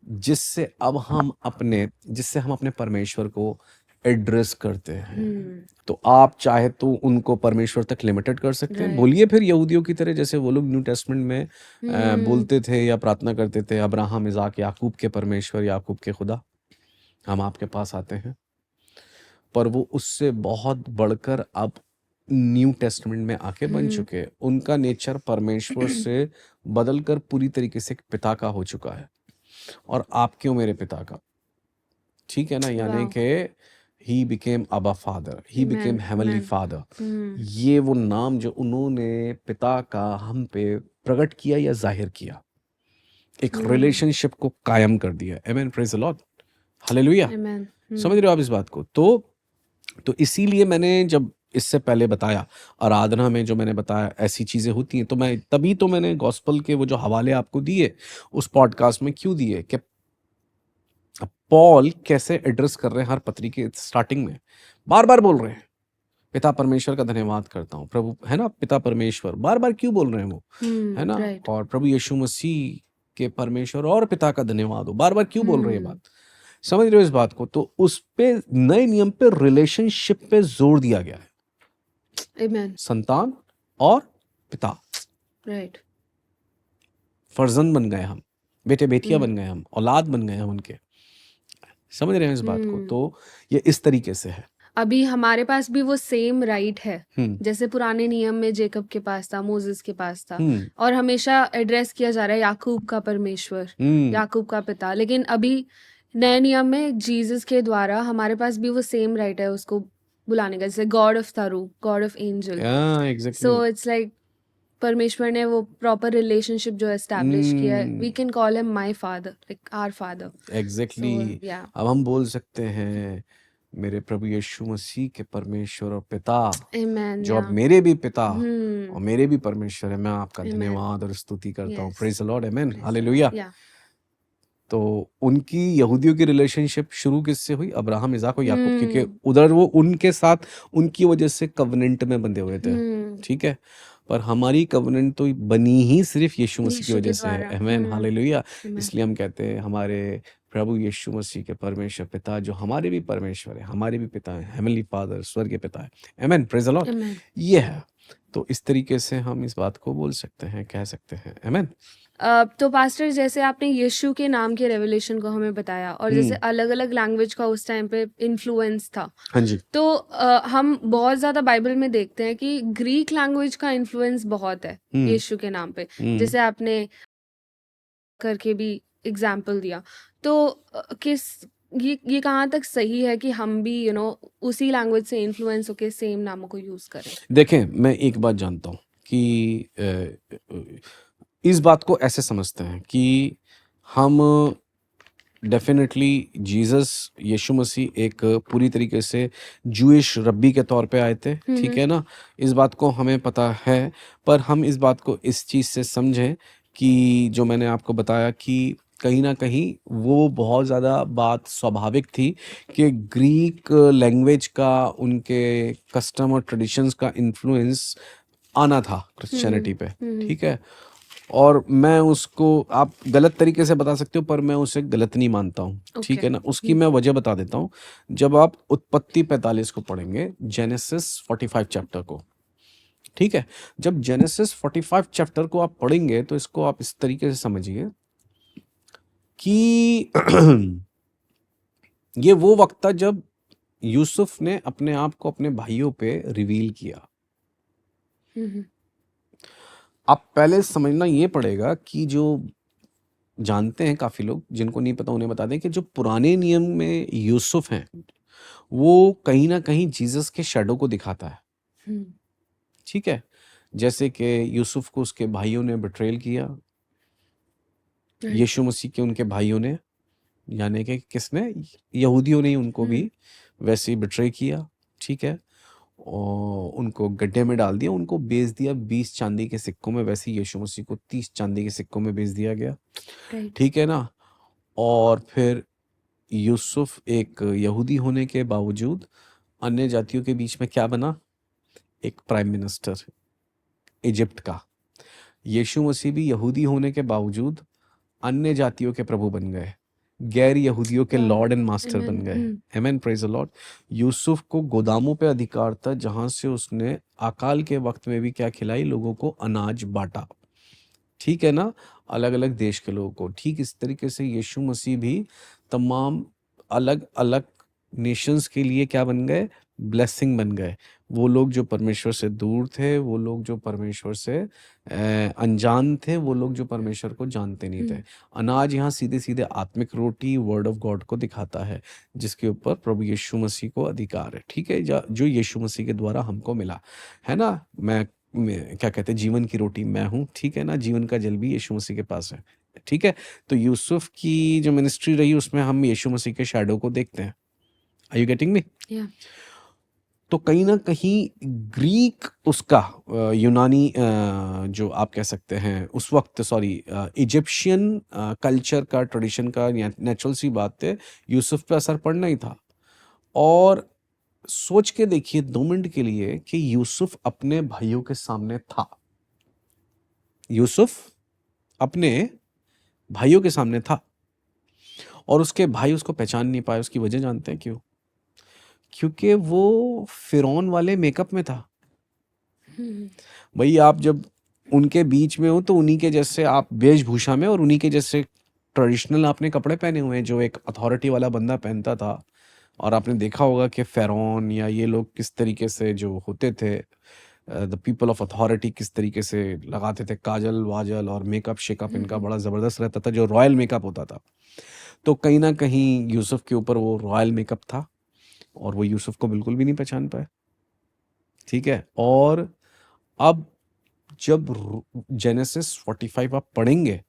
जिससे अब हम अपने परमेश्वर को एड्रेस करते हैं। तो आप चाहे तो उनको परमेश्वर तक लिमिटेड कर सकते हैं। राइट बोलिए फिर यहूदियों की तरह, जैसे वो लोग न्यू टेस्टमेंट में बोलते थे या प्रार्थना करते थे, अब्राहम, इज़ाक, याकूब के परमेश्वर, याकूब के खुदा, हम आपके पास आते हैं। पर वो उससे बहुत बढ़कर अब न्यू टेस्टमेंट में आके बन चुके। उनका नेचर परमेश्वर से बदलकर पूरी तरीके से पिता का हो चुका है, और आपके और मेरे पिता का। ठीक है ना, यानी वाओ कि ही बिकेम अबा father, he became amen heavenly amen father. ये वो नाम जो उन्होंने पिता का हम पे प्रकट किया या जाहिर किया, एक रिलेशनशिप को कायम कर दिया। आमेन, प्रेज द लॉर्ड, हालेलुया। आमेन समझ रहे हो आप इस बात को? तो इसीलिए मैंने जब इससे पहले बताया, आराधना में जो मैंने बताया ऐसी चीजें होती हैं, तो मैंने गॉस्पल के वो जो हवाले आपको दिए उस पॉडकास्ट में क्यों दिए, कि पॉल कैसे एड्रेस कर रहे हैं हर पत्री के स्टार्टिंग में, बार बार बोल रहे हैं पिता परमेश्वर का धन्यवाद करता हूँ प्रभु, है ना, पिता परमेश्वर बार बार क्यों बोल रहे हैं वो, है ना, राइट और प्रभु यीशु मसीह के परमेश्वर और पिता का धन्यवाद हो, बार बार क्यों बोल रहे हैं बात। समझ रहे हो इस बात को? तो उस पे नए नियम पे रिलेशनशिप पे जोर दिया गया है, आमेन संतान और पिता। राइट फर्जंद बन गए हम, बेटे बेटियां बन गए हम, औलाद बन गए हम उनके। समझ रहे हैं इस बात को? तो ये इस तरीके से है। अभी हमारे पास भी वो सेम राइट है हम्म जैसे पुराने नियम में जेकब के पास था, मोसेस के पास था, हम्म और हमेशा एड्रेस किया जा रहा है याकूब का परमेश्वर, हम्म याकूब का पिता। लेकिन अभी नए नियम में जीसस के द्वारा हमारे पास भी वो सेम राइट है उसको बुलाने का, जैसे God of Taru, God of Angel. Exactly. So it's like परमेश्वर ने वो प्रॉपर रिलेशनशिप जो एस्टैब्लिश किया है, we can call him my father, like our father. Exactly. या अब हम बोल सकते हैं मेरे प्रभु यीशु मसीह के परमेश्वर और पिता, आमेन जो या अब मेरे भी पिता और मेरे भी परमेश्वर है, मैं आपका Amen. धन्यवाद और स्तुति करता हूँ। Yes. Praise the Lord, amen, Praise hallelujah. या तो उनकी यहूदियों की रिलेशनशिप शुरू किससे हुई? अब्राहम, इज़ाक और याकूब, क्योंकि उधर वो उनके साथ उनकी वजह से कवनेंट में बंधे हुए थे। ठीक है, पर हमारी कवनेंट तो बनी ही सिर्फ यीशु मसीह की यीशु वजह के से है। द्वारा। आमेन, हालेलुया। Amen. इसलिए हम कहते हैं हमारे प्रभु यीशु मसीह के परमेश्वर पिता जो हमारे भी परमेश्वर है, हमारे भी पिता है, हेवनली फादर, स्वर्ग के पिता है। आमेन, प्रेज द लॉर्ड। Amen. ये है, तो इस तरीके से हम इस बात को बोल सकते हैं, कह सकते हैं। आमेन। तो पास्टर, जैसे आपने यीशु के नाम के रेवलेशन को हमें बताया, और जैसे अलग अलग लैंग्वेज का उस टाइम पे इन्फ्लुएंस था, हाँ जी, तो हम बहुत ज़्यादा बाइबल में देखते हैं कि ग्रीक लैंग्वेज का इन्फ्लुएंस बहुत है यीशु के नाम पे, जैसे आपने करके भी एग्जाम्पल दिया। तो ये कहाँ तक सही है कि हम भी उसी लैंग्वेज से इन्फ्लुएंस होके सेम नामों को यूज़ करें? देखें, मैं एक बात जानता हूँ कि इस बात को ऐसे समझते हैं कि हम डेफिनेटली जीसस यीशु मसीह एक पूरी तरीके से जूइश रब्बी के तौर पे आए थे, ठीक है ना? इस बात को हमें पता है, पर हम इस बात को इस चीज़ से समझें कि जो मैंने आपको बताया कि कहीं न कहीं वो बहुत ज़्यादा बात स्वाभाविक थी कि ग्रीक लैंग्वेज का, उनके कस्टम और ट्रेडिशंस का इन्फ्लुएंस आना था क्रिश्चियनिटी पे, ठीक है? और मैं उसको, आप गलत तरीके से बता सकते हो, पर मैं उसे गलत नहीं मानता हूँ, ठीक है ना? उसकी मैं वजह बता देता हूँ। जब आप उत्पत्ति 45 को पढ़ेंगे, जेनेसिस 45 चैप्टर को, ठीक है? जब जेनेसिस 45 चैप्टर को आप पढ़ेंगे तो इसको आप इस तरीके से समझिए कि ये वो वक्त था जब यूसुफ ने अपने आप को अपने भाइयों पे रिवील किया। आप पहले समझना ये पड़ेगा कि जो जानते हैं काफ़ी लोग, जिनको नहीं पता उन्हें बता दें कि जो पुराने नियम में यूसुफ हैं, वो कहीं ना कहीं जीसस के शैडो को दिखाता है, ठीक है? जैसे कि यूसुफ को उसके भाइयों ने बिट्रेल किया, यीशु मसीह के उनके भाइयों ने, यानी कि किसने? यहूदियों ने उनको भी वैसे ही बिट्रे किया, ठीक है? और उनको गड्ढे में डाल दिया, उनको बेच दिया 20 चांदी के सिक्कों में, वैसे ही यीशु मसीह को 30 चांदी के सिक्कों में बेच दिया गया, ठीक है ना? और फिर यूसुफ एक यहूदी होने के बावजूद अन्य जातियों के बीच में क्या बना? एक प्राइम मिनिस्टर इजिप्ट का। यीशु मसीह भी यहूदी होने के बावजूद अन्य जातियों के प्रभु बन गए, गैर यहूदियों के लॉर्ड एंड मास्टर बन गए। आमेन, प्रेज द लॉर्ड। यूसुफ को गोदामों पे अधिकार था, जहां से उसने अकाल के वक्त में भी क्या खिलाई? लोगों को अनाज बांटा, ठीक है ना? अलग अलग देश के लोगों को। ठीक इस तरीके से यीशु मसीह भी तमाम अलग अलग नेशंस के लिए क्या बन गए? ब्लेसिंग बन गए। वो लोग जो परमेश्वर से दूर थे, वो लोग जो परमेश्वर से अनजान थे, वो लोग जो परमेश्वर को जानते नहीं थे। अनाज यहाँ सीधे सीधे आत्मिक रोटी, वर्ड ऑफ गॉड को दिखाता है, जिसके ऊपर प्रभु यीशु मसीह को अधिकार है, ठीक है? जो यीशु मसीह के द्वारा हमको मिला है ना। मैं क्या कहते हैं, जीवन की रोटी मैं हूँ, ठीक है ना? जीवन का जल भी यीशु मसीह के पास है, ठीक है? तो यूसुफ की जो मिनिस्ट्री रही, उसमें हम यीशु मसीह के शैडो को देखते हैं। Are you getting me? तो कहीं ना कहीं ग्रीक उसका यूनानी जो आप कह सकते हैं उस वक्त, सॉरी, इजिप्शियन कल्चर का, ट्रेडिशन का, नेचुरल सी बात है, यूसुफ पे असर पड़ना ही था। और सोच के देखिए 2 मिनट के लिए कि यूसुफ अपने भाइयों के सामने था, यूसुफ अपने भाइयों के सामने था, और उसके भाई उसको पहचान नहीं पाए। उसकी वजह जानते हैं क्यों? क्योंकि वो फिरौन वाले मेकअप में था। भाई, आप जब उनके बीच में हो तो उन्हीं के जैसे आप वेशभूषा में, और उन्हीं के जैसे ट्रेडिशनल आपने कपड़े पहने हुए हैं जो एक अथॉरिटी वाला बंदा पहनता था। और आपने देखा होगा कि फिरौन या ये लोग किस तरीके से जो होते थे, द पीपल ऑफ अथॉरिटी, किस तरीके से लगाते थे काजल वाजल और मेकअप शेकअप, इनका बड़ा ज़बरदस्त रहता था, जो रॉयल मेकअप होता था। तो कहीं ना कहीं यूसुफ के ऊपर वो रॉयल मेकअप था, और वो यूसुफ को बिल्कुल भी नहीं पहचान पाए, ठीक है? और अब जब जेनेसिस 45 आप पढ़ेंगे,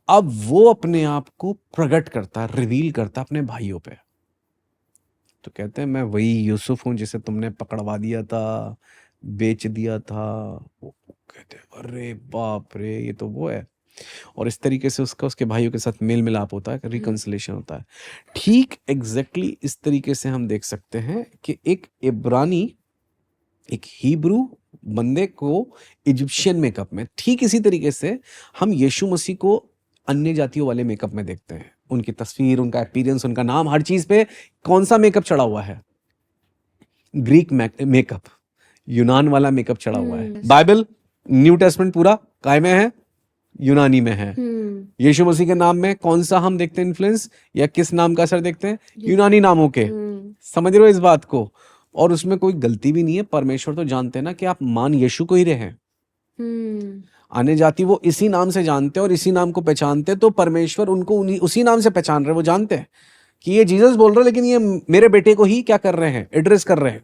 अब वो अपने आप को प्रकट करता है, रिवील करता है अपने भाइयों पे। तो कहते हैं मैं वही यूसुफ हूं जिसे तुमने पकड़वा दिया था, बेच दिया था। वो कहते हैं अरे बाप रे, ये तो वो है। और इस तरीके से उसका उसके भाइयों के साथ मेल मिलाप होता है, रिकंसिलेशन होता है। ठीक एग्जैक्टली इस तरीके से हम देख सकते हैं कि एक इब्रानी, एक हिब्रू बंदे को इजिप्शियन मेकअप में, ठीक इसी तरीके से हम यीशु मसीह को अन्य जातियों वाले मेकअप में देखते हैं। उनकी तस्वीर, उनका अपीयरेंस, उनका नाम, हर चीज पे कौन सा मेकअप चढ़ा हुआ है? ग्रीक मेकअप, यूनान वाला मेकअप चढ़ा हुआ है। बाइबल, न्यू टेस्टमेंट पूरा काय में है? यूनानी में है। यीशु मसीह के नाम में कौन सा हम देखते हैं इन्फ्लुएंस, या किस नाम का असर देखते हैं? यूनानी नामों के। समझ रहे हो इस बात को? और उसमें कोई गलती भी नहीं है। परमेश्वर तो जानते हैं ना कि आप मान यीशु को ही रहे हैं। अन्य जाति वो इसी नाम से जानते हैं और इसी नाम को पहचानते हैं, तो परमेश्वर उनको उसी नाम से पहचान रहे। वो जानते हैं कि ये जीसस बोल रहे हैं, लेकिन ये मेरे बेटे को ही क्या कर रहे हैं? एड्रेस कर रहे हैं।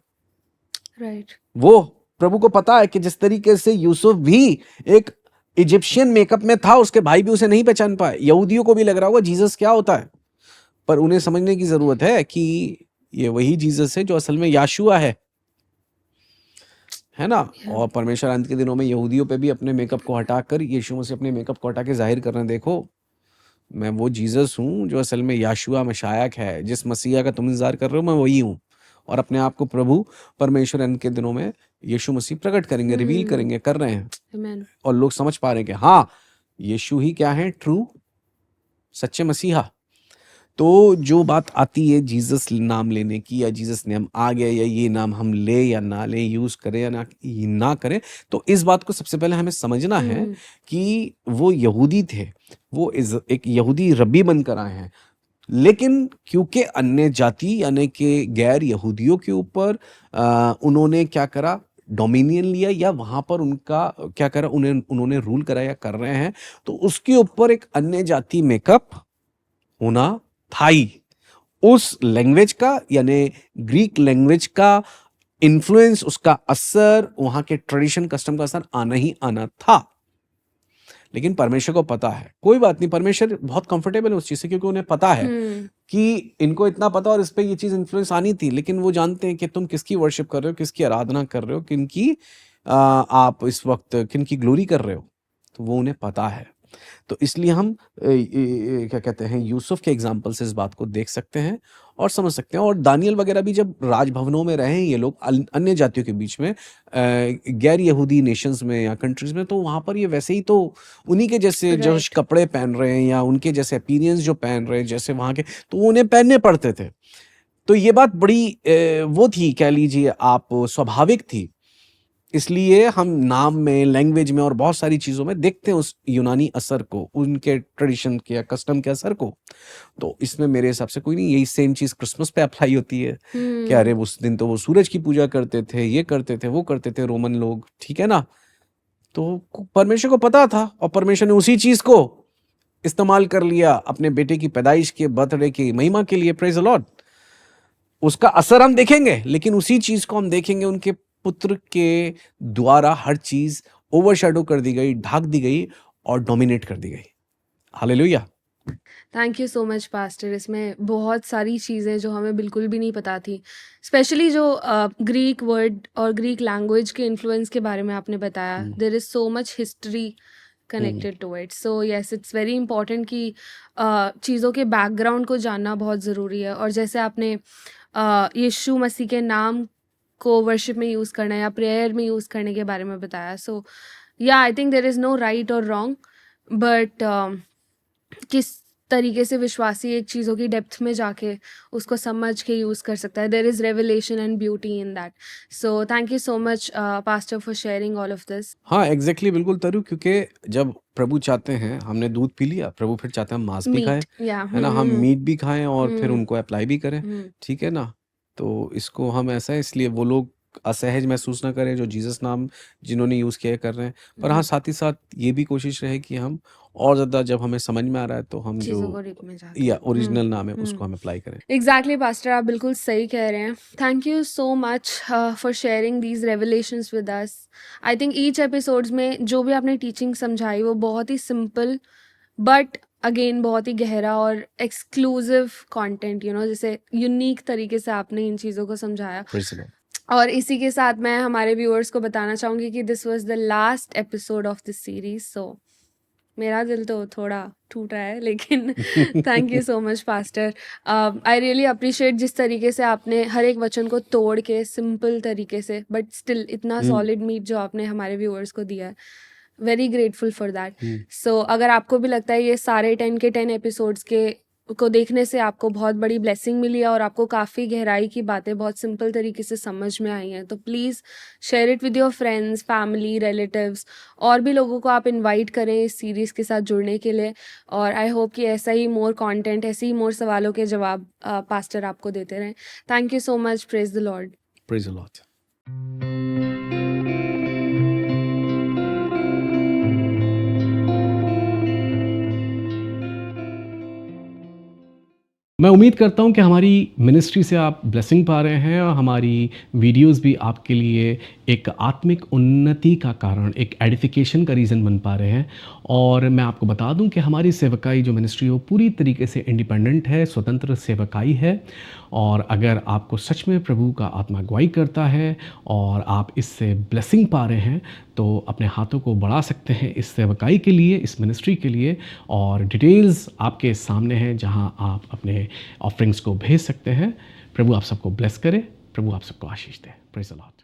राइट। वो प्रभु को पता है कि जिस तरीके से यूसुफ भी एक इजिप्शियन मेकअप में था, उसके भाई भी उसे नहीं पहचान पाए। यहूदियों को भी लग रहा होगा जीसस क्या होता है, पर उन्हें समझने की जरूरत है कि ये वही जीसस है जो असल में याशुआ है ना। और परमेश्वर अंत के दिनों में यहूदियों पे भी अपने मेकअप को हटाकर यीशु मसीह अपने मेकअप को हटा के जाहिर कर रहे हैं, देखो मैं वो जीसस हूँ जो असल में याशुआ मशायक है। जिस मसीहा का तुम इंतजार कर रहे हो, मैं वही हूँ। और अपने आप को प्रभु परमेश्वर अंत के दिनों में यीशु मसीह प्रकट करेंगे, रिवील करेंगे, कर रहे हैं। Amen. और लोग समझ पा रहे हैं कि हाँ, यीशु ही क्या है? ट्रू सच्चे मसीहा। तो जो बात आती है जीसस नाम लेने की, या जीसस नेम आ गया, या ये नाम हम ले या ना ले, यूज करें या ना करें, तो इस बात को सबसे पहले हमें समझना है कि वो यहूदी थे, वो एक यहूदी रब्बी बनकर आए हैं। लेकिन क्योंकि अन्य जाति यानी कि गैर यहूदियों के ऊपर उन्होंने क्या करा? डोमिनियन लिया, या वहां पर उनका क्या करा? उन्होंने रूल करा या कर रहे हैं, तो उसके ऊपर एक अन्य जाति मेकअप होना था ही। उस लैंग्वेज का यानी ग्रीक लैंग्वेज का इन्फ्लुएंस, उसका असर, वहां के ट्रेडिशन कस्टम का असर आना ही आना था। लेकिन परमेश्वर को पता है, कोई बात नहीं, परमेश्वर बहुत कंफर्टेबल है उस चीज से, क्योंकि उन्हें पता है कि इनको इतना पता और इस पे ये चीज इन्फ्लुएंस आनी थी। लेकिन वो जानते हैं कि तुम किसकी वर्शिप कर रहे हो, किसकी आराधना कर रहे हो, किनकी आप इस वक्त किनकी ग्लोरी कर रहे हो, तो वो उन्हें पता है। तो इसलिए हम क्या कहते हैं, यूसुफ के एग्जाम्पल से इस बात को देख सकते हैं और समझ सकते हैं। और दानियल वगैरह भी जब राजभवनों में रहे ये लोग अन्य जातियों के बीच में, गैर यहूदी नेशंस में या कंट्रीज में, तो वहां पर ये वैसे ही तो उन्हीं के जैसे जो कपड़े पहन रहे हैं, या उनके जैसे अपीयरेंस जो पहन रहे हैं जैसे वहां के, तो उन्हें पहनने पड़ते थे। तो ये बात बड़ी वो थी, कह लीजिए आप, स्वाभाविक थी। इसलिए हम नाम में, लैंग्वेज में और बहुत सारी चीजों में देखते हैं उस यूनानी असर को, उनके ट्रेडिशन के या कस्टम के असर को। तो इसमें मेरे हिसाब से कोई नहीं, यही सेम चीज क्रिसमस पे अप्लाई होती है कि अरे उस दिन तो वो सूरज की पूजा करते थे, ये करते थे, वो करते थे रोमन लोग, ठीक है ना। तो परमेश्वर को पता था और परमेश्वर ने उसी चीज को इस्तेमाल कर लिया अपने बेटे की पैदाइश के, बर्थडे की महिमा के लिए। Praise the Lord. उसका असर हम देखेंगे, लेकिन उसी चीज को हम देखेंगे उनके पुत्र के द्वारा हर चीज ओवरशैडो कर दी गई, ढाक दी गई और डोमिनेट कर दी गई। Hallelujah. Thank you so much pastor. इसमें बहुत सारी चीज़ें जो हमें बिल्कुल भी नहीं पता थी, स्पेशली जो ग्रीक वर्ड और ग्रीक लैंग्वेज के इन्फ्लुएंस के बारे में आपने बताया। There is so much history connected to it. So yes, it's very important कि चीज़ों के बैकग्राउंड को जानना बहुत ज़रूरी है। और जैसे आपने यीशु मसीह के नाम को वर्शिप में यूज़ करना या प्रेयर में यूज़ करने के बारे में बताया। So yeah I think there is no right और रॉन्ग, बट किस तरीके से विश्वासी एक चीज़ों की डेप्थ में जाके उसको समझ के यूज़ कर सकता है। There is revelation and beauty in that. So thank you so much pastor for sharing all of this. हाँ एग्जैक्टली, बिल्कुल तरु, क्योंकि जब प्रभु चाहते हैं, हमने दूध पी लिया, प्रभु फिर चाहते हैं हम मांस भी खाएं, है ना, हम मीट भी खाएं और फिर उनको अप्लाई भी करें, ठीक है ना। तो इसको हम ऐसा है, इसलिए वो लोग असहज महसूस ना करें जो जीसस नाम जिन्होंने यूज किया कर रहे हैं। पर हाँ, साथ ही साथ ये भी कोशिश रहे कि हम और ज्यादा, जब हमें समझ में आ रहा है तो हम जो या ओरिजिनल नाम है उसको हम अप्लाई करें। एग्जैक्टली पास्टर, आप बिल्कुल सही कह रहे हैं। Thank you so much for sharing these revelations with us. I think each episodes में जो भी आपने टीचिंग समझाई वो बहुत ही सिंपल बट अगेन बहुत ही गहरा और एक्सक्लूसिव कंटेंट, यू नो, जैसे यूनिक तरीके से आपने इन चीज़ों को समझाया। और इसी के साथ मैं हमारे व्यूअर्स को बताना चाहूँगी कि this was the last episode of this series. So मेरा दिल तो थोड़ा टूट रहा है, लेकिन thank you so much pastor. I really appreciate जिस तरीके से आपने हर एक वचन को तोड़ के सिंपल तरीके से बट स्टिल इतना सॉलिड मीट जो आपने हमारे व्यूअर्स को दिया है, वेरी ग्रेटफुल फॉर दैट। सो अगर आपको भी लगता है ये सारे 10 के 10 एपिसोड्स के को देखने से आपको बहुत बड़ी ब्लेसिंग मिली है और आपको काफ़ी गहराई की बातें बहुत सिंपल तरीके से समझ में आई हैं, तो please share it with your friends, family, relatives, और भी लोगों को आप इनवाइट करें इस सीरीज़ के साथ जुड़ने के लिए। और आई होप कि ऐसा ही मोर कंटेंट, ऐसे ही मोर सवालों के जवाब पास्टर आपको देते रहें। Thank you so much. Praise the Lord. Praise the Lord. मैं उम्मीद करता हूँ कि हमारी मिनिस्ट्री से आप ब्लेसिंग पा रहे हैं और हमारी वीडियोस भी आपके लिए एक आत्मिक उन्नति का कारण, एक एडिफिकेशन का रीज़न बन पा रहे हैं। और मैं आपको बता दूं कि हमारी सेवकाई जो मिनिस्ट्री हो पूरी तरीके से इंडिपेंडेंट है, स्वतंत्र सेवकाई है। और अगर आपको सच में प्रभु का आत्मा अगुवाई करता है और आप इससे ब्लेसिंग पा रहे हैं तो अपने हाथों को बढ़ा सकते हैं इस सेवकाई के लिए, इस मिनिस्ट्री के लिए। और डिटेल्स आपके सामने हैं जहां आप अपने ऑफरिंग्स को भेज सकते हैं। प्रभु आप सबको ब्लेस करे, प्रभु आप सबको आशीष दे। Praise the Lord.